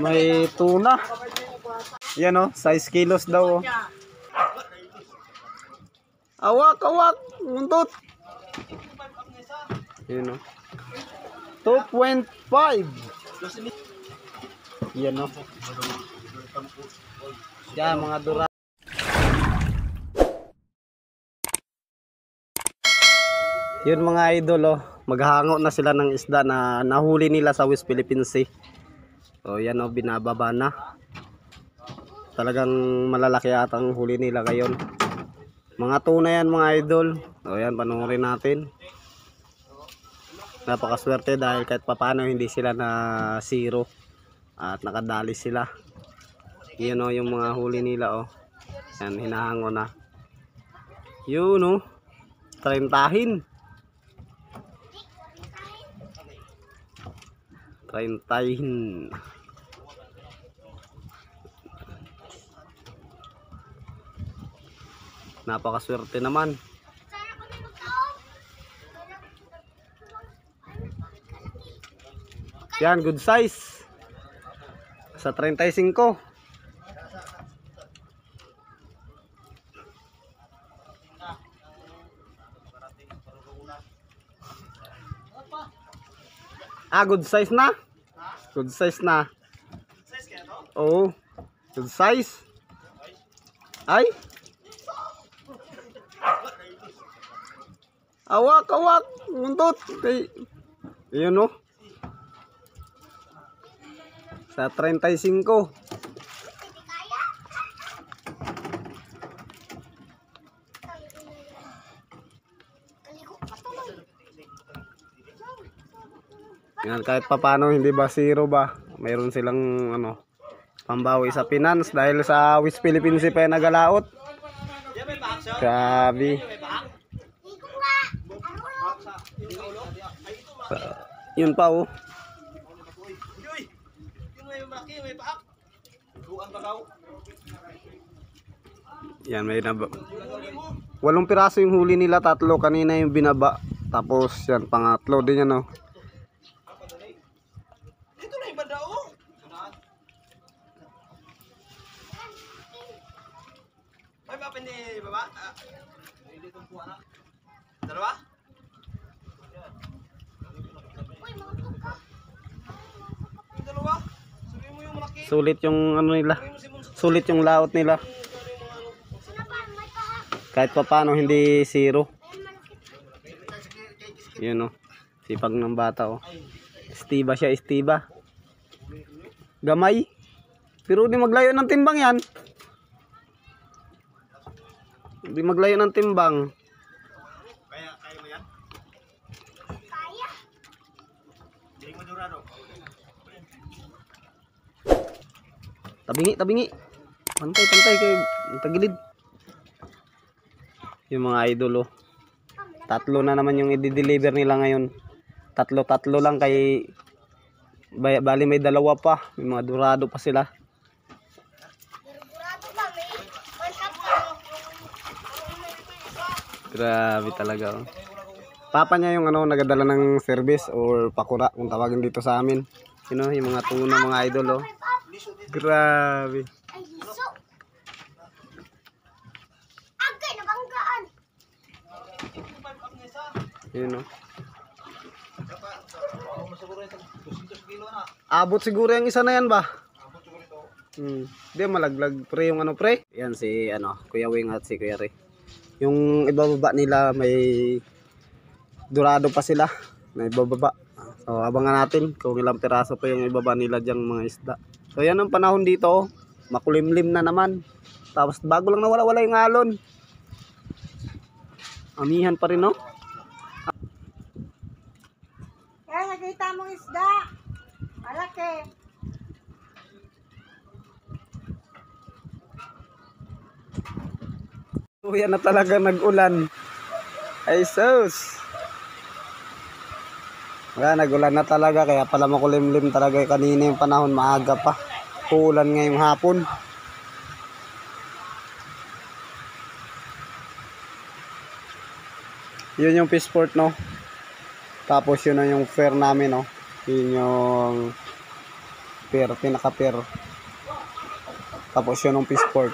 May tuna. Yan o, 6 kilos daw. Awak, awak. Muntot. Yan o. 2.5. Yan o. Yan mga dura. Yun mga idol oh, maghahango na sila ng isda na nahuli nila sa West Philippine Sea. So yan oh, binababa na. Talagang malalaki ata ang huli nila ngayon. Mga tuna yan mga idol. So yan, panoorin natin. Napakaswerte dahil kahit papano hindi sila na zero at nakadali sila. Yan oh, yung mga huli nila oh. Yan, hinahango na. Yun oh, 30. 30. Napakaswerte naman. Yan, good size. Sa 35. Ah, good size na? Good size na. Oo. Good size. Ay. Awak, awak. Muntot. Ayun o. Sa 35. Yan, kahit papano hindi ba zero ba, mayroon silang ano, pambawi sa finance dahil sa West Philippine Sea pa yung nagalaot. Grabe. Yun pa oh. Yan, may naba. 8 piraso yung huli nila, 3 kanina yung binaba. Tapos yan, pangatlo din yan oh. Sulit yung ano nila. Sulit yung laot nila. Kahit pa paano hindi zero. Yun oh. Sipag ng bata oh. Estiba siya, estiba. Gamay. Pero di maglayo ng timbang yan. Di maglayo ng timbang. Kaya mo yan? Kaya. Hindi mo durado. Tabingi, tabingi. Pantay, pantay kay tagilid. Yung mga idol oh. 3 na naman yung i-deliver nila ngayon. 3 lang kay bali may 2 pa. May mga durado pa sila. Grabe talaga oh. Papa niya yung ano, nagadala ng service or pakura kung tawagin dito sa amin. You know, yung mga tuna mga idol oh. Grabe. Agay na banggaan. Yun oh. Abot siguro yung isa na yan ba? Di malaglag pre yung ano pre. Yan si ano, Kuya Wing at si Kuya Ray. Yung ibababa nila may durado pa sila. May ibababa. So abangan natin kung ilang piraso pa yung ibaba nila dyang mga isda. So yan ang panahon dito oh. Makulimlim na naman. Tapos bago lang nawala-wala yung alon. Amihan pa rin no. Kaya nakita mong isda. Malaki. So yan na talaga nag-ulan. Ay sus. Wala, nag-ulan na talaga. Kaya pala makulimlim talaga kanina yung panahon. Maaga pa. Uulan ngayong hapon. Yun yung fishport no. Tapos yun na yung fair namin no. Yun yung Pier, pinaka-pier. Tapos yun ang fish port.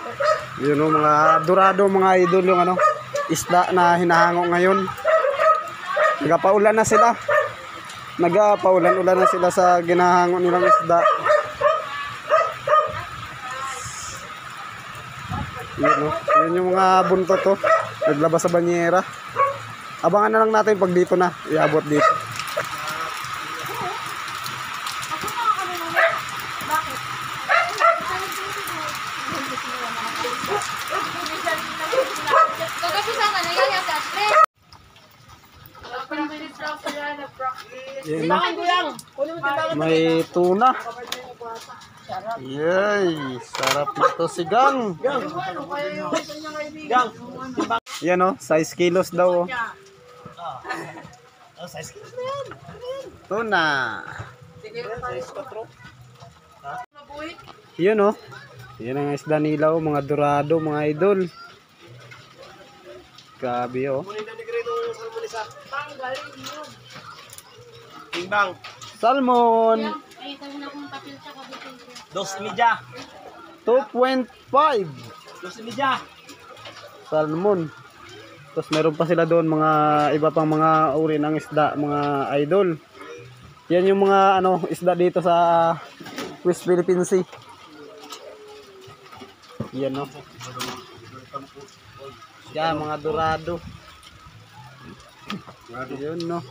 Yun yung mga dorado, mga idol, yung ano, isda na hinahango ngayon. Nagpaulan na sila. Nagpaulan-ulan na sila sa ginahango nilang isda. Yun, no? Yun yung mga buntot to. Naglabas sa banyera. Abangan na lang natin pag dito na. Iabot dito. Yun na. May tuna. Yay, sarap nito sigang. Yan o, 6 kilos daw. Tuna. Yun o. Yan ang isda nila o, mga dorado, mga idol. Grabe o. Timbang. Salmon. Dos media. 2.5. Dos media. Salmon. Tapos meron pa sila doon mga iba pang mga uri ng isda, mga idol. Yan yung mga ano isda dito sa West Philippine Sea. Yan no. Yan mga dorado. Yun no.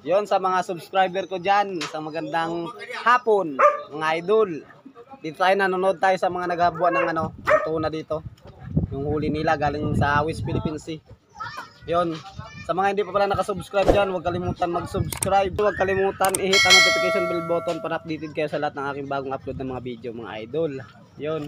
Yun sa mga subscriber ko dyan, isang magandang hapon mga idol. Dito tayo nanonood tayo sa mga naghabuan ng ano, tuna dito. Yung huli nila galing sa West Philippine Sea. Yun, sa mga hindi pa pala nakasubscribe dyan, huwag kalimutan mag-subscribe. Huwag kalimutan i-hit ang notification bell button para updated kayo sa lahat ng aking bagong upload ng mga video mga idol. Yun.